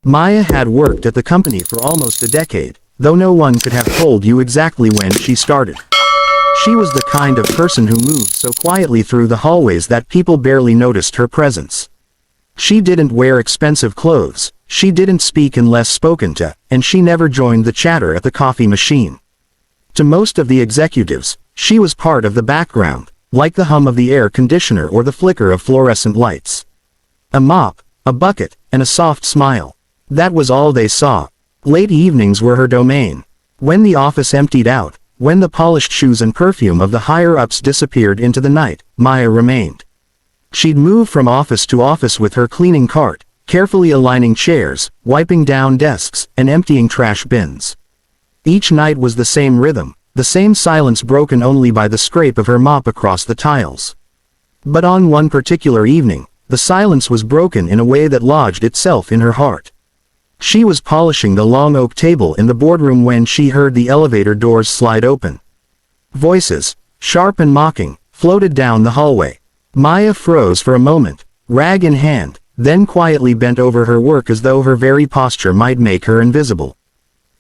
Maya had worked at the company for almost a decade, though no one could have told you exactly when she started. She was the kind of person who moved so quietly through the hallways that people barely noticed her presence. She didn't wear expensive clothes, she didn't speak unless spoken to, and she never joined the chatter at the coffee machine. To most of the executives, she was part of the background, like the hum of the air conditioner or the flicker of fluorescent lights. A mop, a bucket, and a soft smile. That was all they saw. Late evenings were her domain. When the office emptied out, when the polished shoes and perfume of the higher-ups disappeared into the night, Maya remained. She'd move from office to office with her cleaning cart, carefully aligning chairs, wiping down desks, and emptying trash bins. Each night was the same rhythm, the same silence broken only by the scrape of her mop across the tiles. But on one particular evening, the silence was broken in a way that lodged itself in her heart. She was polishing the long oak table in the boardroom when she heard the elevator doors slide open. Voices, sharp and mocking, floated down the hallway. Maya froze for a moment, rag in hand, then quietly bent over her work as though her very posture might make her invisible.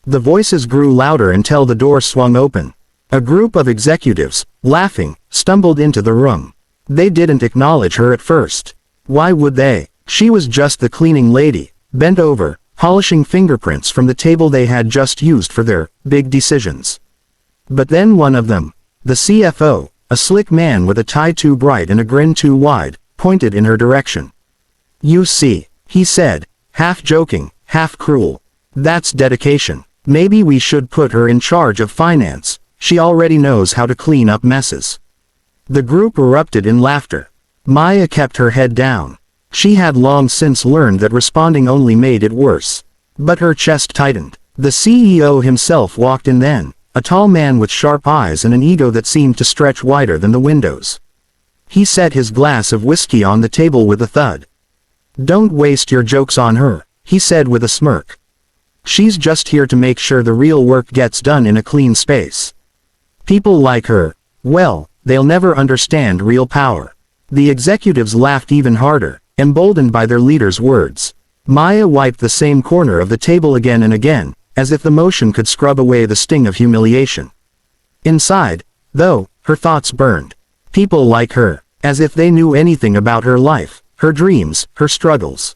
The voices grew louder until the door swung open. A group of executives, laughing, stumbled into the room. They didn't acknowledge her at first. Why would they? She was just the cleaning lady, bent over, polishing fingerprints from the table they had just used for their big decisions. But then one of them, the CFO, a slick man with a tie too bright and a grin too wide, pointed in her direction. "You see," he said, half joking, half cruel. "That's dedication. Maybe we should put her in charge of finance. She already knows how to clean up messes." The group erupted in laughter. Maya kept her head down. She had long since learned that responding only made it worse. But her chest tightened. The CEO himself walked in then, a tall man with sharp eyes and an ego that seemed to stretch wider than the windows. He set his glass of whiskey on the table with a thud. "Don't waste your jokes on her," he said with a smirk. "She's just here to make sure the real work gets done in a clean space. People like her, well, they'll never understand real power." The executives laughed even harder, emboldened by their leader's words. Maya wiped the same corner of the table again and again, as if the motion could scrub away the sting of humiliation. Inside, though, her thoughts burned. People like her, as if they knew anything about her life, her dreams, her struggles.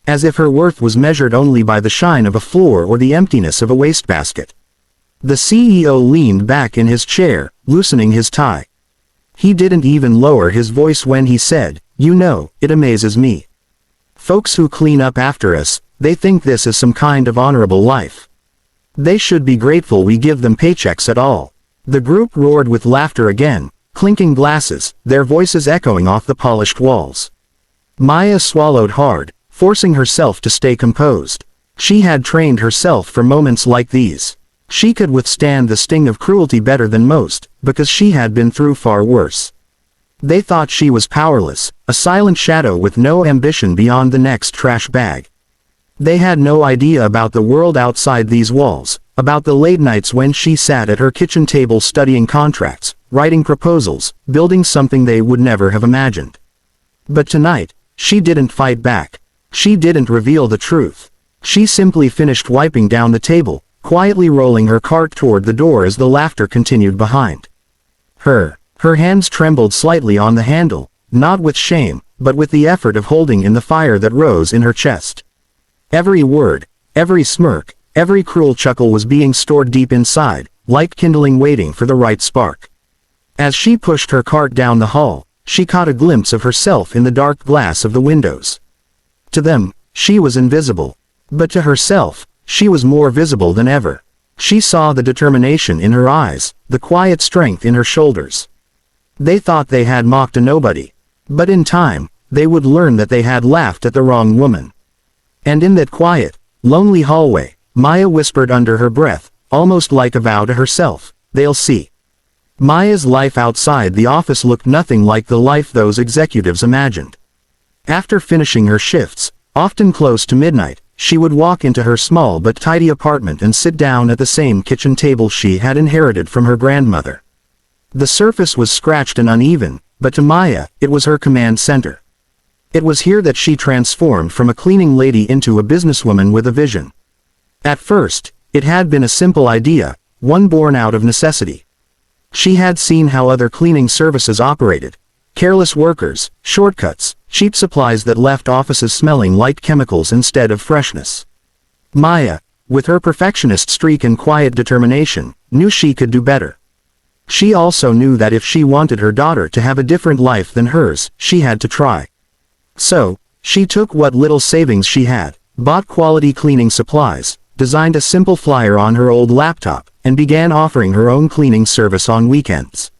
As if her worth was measured only by the shine of a floor or the emptiness of a wastebasket. The CEO leaned back in his chair, loosening his tie. He didn't even lower his voice when he said, "You know, it amazes me. Folks who clean up after us, they think this is some kind of honorable life. They should be grateful we give them paychecks at all." The group roared with laughter again, clinking glasses, their voices echoing off the polished walls. Maya swallowed hard, forcing herself to stay composed. She had trained herself for moments like these. She could withstand the sting of cruelty better than most, because she had been through far worse. They thought she was powerless, a silent shadow with no ambition beyond the next trash bag. They had no idea about the world outside these walls, about the late nights when she sat at her kitchen table studying contracts, writing proposals, building something they would never have imagined. But tonight, she didn't fight back. She didn't reveal the truth. She simply finished wiping down the table, quietly rolling her cart toward the door as the laughter continued behind. Her hands trembled slightly on the handle, not with shame, but with the effort of holding in the fire that rose in her chest. Every word, every smirk, every cruel chuckle was being stored deep inside, like kindling waiting for the right spark. As she pushed her cart down the hall, she caught a glimpse of herself in the dark glass of the windows. To them, she was invisible. But to herself, she was more visible than ever. She saw the determination in her eyes, the quiet strength in her shoulders. They thought they had mocked a nobody. But in time, they would learn that they had laughed at the wrong woman. And in that quiet, lonely hallway, Maya whispered under her breath, almost like a vow to herself, "They'll see." Maya's life outside the office looked nothing like the life those executives imagined. After finishing her shifts, often close to midnight, she would walk into her small but tidy apartment and sit down at the same kitchen table she had inherited from her grandmother. The surface was scratched and uneven, but to Maya, it was her command center. It was here that she transformed from a cleaning lady into a businesswoman with a vision. At first, it had been a simple idea, one born out of necessity. She had seen how other cleaning services operated. Careless workers, shortcuts, cheap supplies that left offices smelling like chemicals instead of freshness. Maya, with her perfectionist streak and quiet determination, knew she could do better. She also knew that if she wanted her daughter to have a different life than hers, she had to try. So, she took what little savings she had, bought quality cleaning supplies, designed a simple flyer on her old laptop, and began offering her own cleaning service on weekends.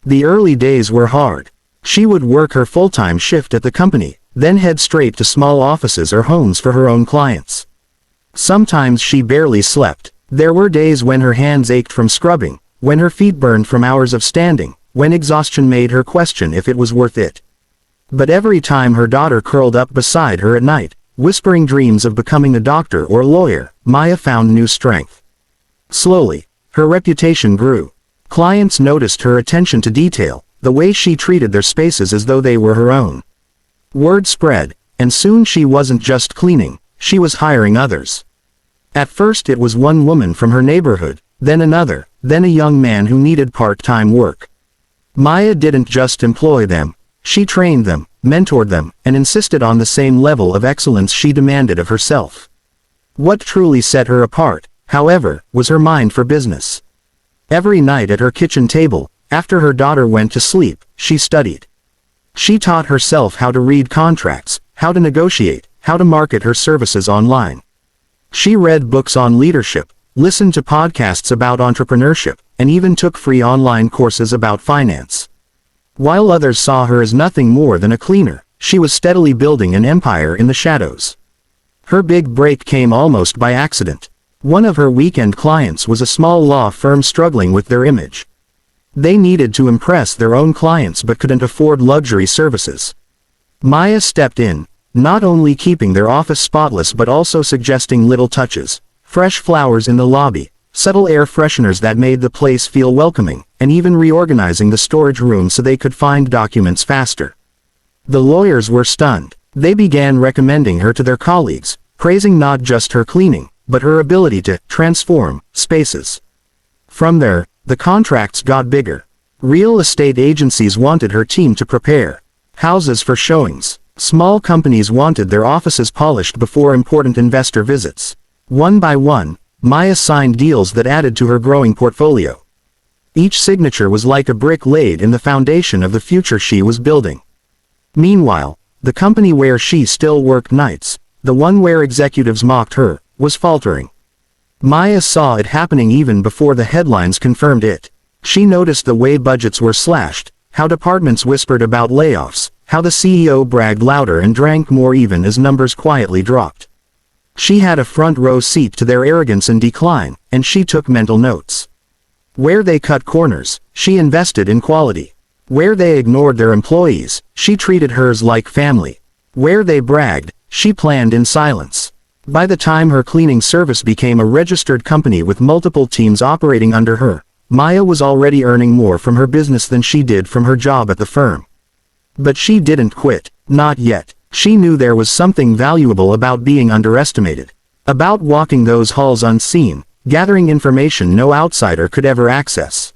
The early days were hard. She would work her full-time shift at the company, then head straight to small offices or homes for her own clients. Sometimes she barely slept. There were days when her hands ached from scrubbing, when her feet burned from hours of standing, when exhaustion made her question if it was worth it. But every time her daughter curled up beside her at night, whispering dreams of becoming a doctor or a lawyer, Maya found new strength. Slowly, her reputation grew. Clients noticed her attention to detail, the way she treated their spaces as though they were her own. Word spread, and soon she wasn't just cleaning, she was hiring others. At first it was one woman from her neighborhood, then another, then a young man who needed part-time work. Maya didn't just employ them, she trained them, mentored them, and insisted on the same level of excellence she demanded of herself. What truly set her apart, however, was her mind for business. Every night at her kitchen table, after her daughter went to sleep, she studied. She taught herself how to read contracts, how to negotiate, how to market her services online. She read books on leadership, listened to podcasts about entrepreneurship, and even took free online courses about finance. While others saw her as nothing more than a cleaner, she was steadily building an empire in the shadows. Her big break came almost by accident. One of her weekend clients was a small law firm struggling with their image. They needed to impress their own clients but couldn't afford luxury services. Maya stepped in, not only keeping their office spotless but also suggesting little touches, fresh flowers in the lobby, subtle air fresheners that made the place feel welcoming, and even reorganizing the storage room so they could find documents faster. The lawyers were stunned. They began recommending her to their colleagues, praising not just her cleaning, but her ability to transform spaces. From there, the contracts got bigger. Real estate agencies wanted her team to prepare houses for showings. Small companies wanted their offices polished before important investor visits. One by one, Maya signed deals that added to her growing portfolio. Each signature was like a brick laid in the foundation of the future she was building. Meanwhile, the company where she still worked nights, the one where executives mocked her, was faltering. Maya saw it happening even before the headlines confirmed it. She noticed the way budgets were slashed, how departments whispered about layoffs, how the CEO bragged louder and drank more even as numbers quietly dropped. She had a front row seat to their arrogance and decline, and she took mental notes. Where they cut corners, she invested in quality. Where they ignored their employees, she treated hers like family. Where they bragged, she planned in silence. By the time her cleaning service became a registered company with multiple teams operating under her, Maya was already earning more from her business than she did from her job at the firm. But she didn't quit, not yet. She knew there was something valuable about being underestimated. About walking those halls unseen, gathering information no outsider could ever access.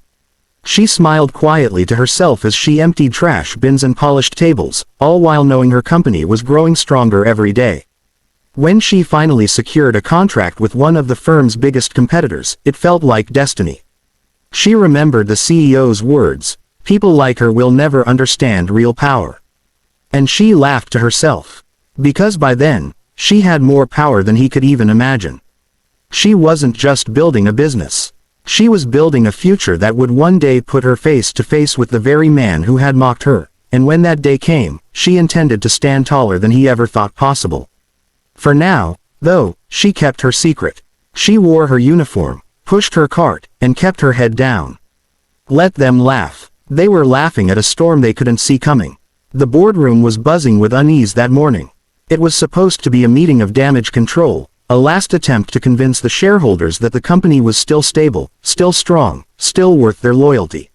She smiled quietly to herself as she emptied trash bins and polished tables, all while knowing her company was growing stronger every day. When she finally secured a contract with one of the firm's biggest competitors, it felt like destiny. She remembered the CEO's words, "People like her will never understand real power." And she laughed to herself. Because by then, she had more power than he could even imagine. She wasn't just building a business. She was building a future that would one day put her face to face with the very man who had mocked her, and when that day came, she intended to stand taller than he ever thought possible. For now, though, she kept her secret. She wore her uniform, pushed her cart, and kept her head down. Let them laugh. They were laughing at a storm they couldn't see coming. The boardroom was buzzing with unease that morning. It was supposed to be a meeting of damage control, a last attempt to convince the shareholders that the company was still stable, still strong, still worth their loyalty.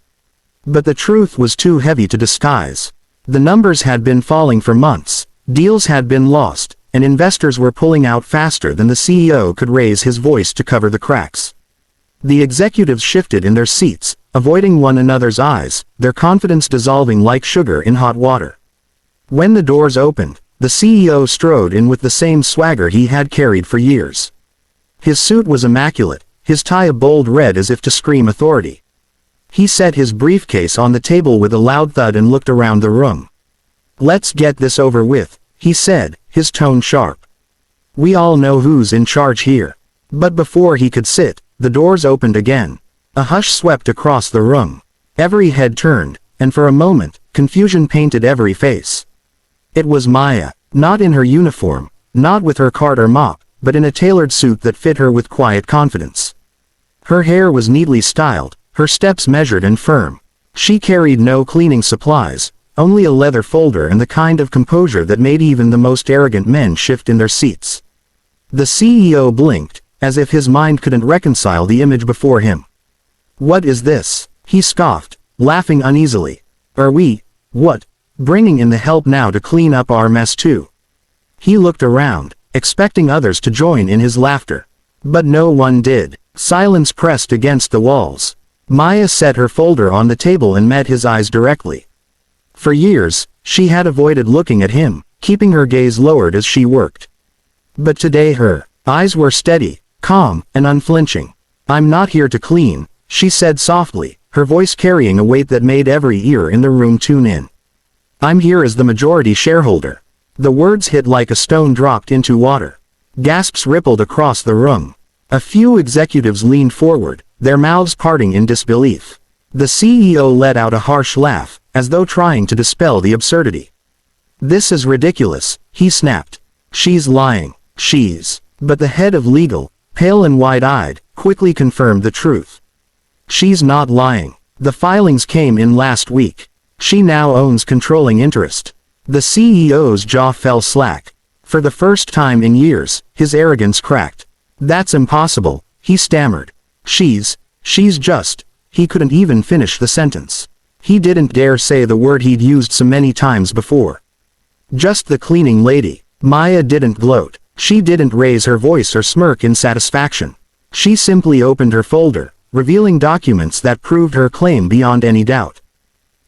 But the truth was too heavy to disguise. The numbers had been falling for months. Deals had been lost, and investors were pulling out faster than the CEO could raise his voice to cover the cracks. The executives shifted in their seats, avoiding one another's eyes, their confidence dissolving like sugar in hot water. When the doors opened, the CEO strode in with the same swagger he had carried for years. His suit was immaculate, his tie a bold red as if to scream authority. He set his briefcase on the table with a loud thud and looked around the room. "Let's get this over with," he said, his tone sharp. "We all know who's in charge here." But before he could sit, the doors opened again. A hush swept across the room. Every head turned, and for a moment, confusion painted every face. It was Maya, not in her uniform, not with her cart or mop, but in a tailored suit that fit her with quiet confidence. Her hair was neatly styled, her steps measured and firm. She carried no cleaning supplies, only a leather folder and the kind of composure that made even the most arrogant men shift in their seats. The CEO blinked, as if his mind couldn't reconcile the image before him. "What is this?" he scoffed, laughing uneasily. "Are we, what, bringing in the help now to clean up our mess too?" He looked around, expecting others to join in his laughter. But no one did. Silence pressed against the walls. Maya set her folder on the table and met his eyes directly. For years, she had avoided looking at him, keeping her gaze lowered as she worked. But today her eyes were steady, calm, and unflinching. "I'm not here to clean," she said softly, her voice carrying a weight that made every ear in the room tune in. "I'm here as the majority shareholder." The words hit like a stone dropped into water. Gasps rippled across the room. A few executives leaned forward, their mouths parting in disbelief. The CEO let out a harsh laugh, as though trying to dispel the absurdity. "This is ridiculous," he snapped. "She's lying. She's..." But the head of legal, pale and wide-eyed, quickly confirmed the truth. "She's not lying. The filings came in last week. She now owns controlling interest." The CEO's jaw fell slack. For the first time in years, his arrogance cracked. "That's impossible," he stammered. She's just..." He couldn't even finish the sentence. He didn't dare say the word he'd used so many times before. "Just the cleaning lady." Maya didn't gloat. She didn't raise her voice or smirk in satisfaction. She simply opened her folder, revealing documents that proved her claim beyond any doubt.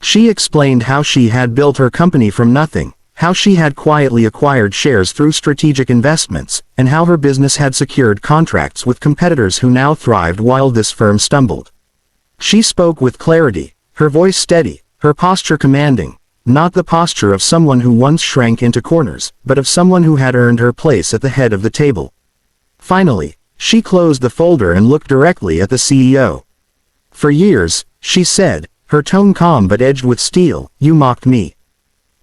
She explained how she had built her company from nothing, how she had quietly acquired shares through strategic investments, and how her business had secured contracts with competitors who now thrived while this firm stumbled. She spoke with clarity, her voice steady, her posture commanding, not the posture of someone who once shrank into corners, but of someone who had earned her place at the head of the table. Finally, she closed the folder and looked directly at the CEO. "For years," she said, her tone calm but edged with steel, "you mocked me.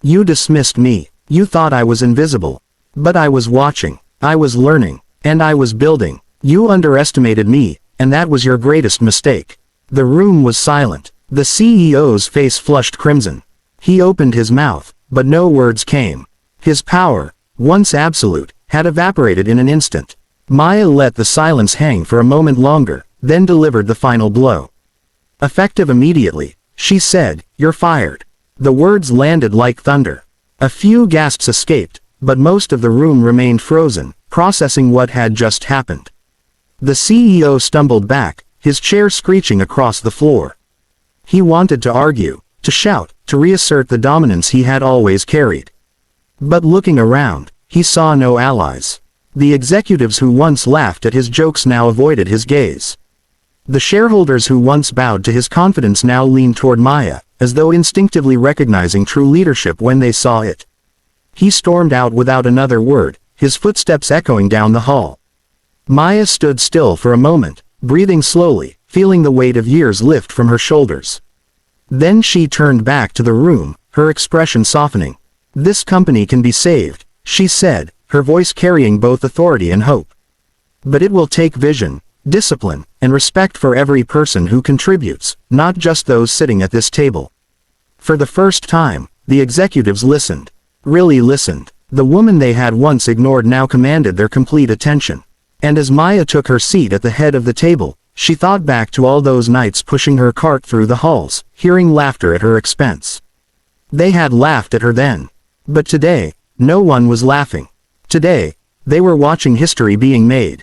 You dismissed me. You thought I was invisible. But I was watching. I was learning. And I was building. You underestimated me, and that was your greatest mistake." The room was silent. The CEO's face flushed crimson. He opened his mouth, but no words came. His power, once absolute, had evaporated in an instant. Maya let the silence hang for a moment longer, then delivered the final blow. "Effective immediately," she said, "you're fired." The words landed like thunder. A few gasps escaped, but most of the room remained frozen, processing what had just happened. The CEO stumbled back, his chair screeching across the floor. He wanted to argue, to shout, to reassert the dominance he had always carried. But looking around, he saw no allies. The executives who once laughed at his jokes now avoided his gaze. The shareholders who once bowed to his confidence now leaned toward Maya, as though instinctively recognizing true leadership when they saw it. He stormed out without another word, his footsteps echoing down the hall. Maya stood still for a moment, breathing slowly, feeling the weight of years lift from her shoulders. Then she turned back to the room, her expression softening. "This company can be saved," she said, her voice carrying both authority and hope. "But it will take vision, discipline, and respect for every person who contributes, not just those sitting at this table." For the first time, the executives listened. Really listened. The woman they had once ignored now commanded their complete attention. And as Maya took her seat at the head of the table, she thought back to all those nights pushing her cart through the halls, hearing laughter at her expense. They had laughed at her then. But today, No one was laughing. Today, they were watching history being made.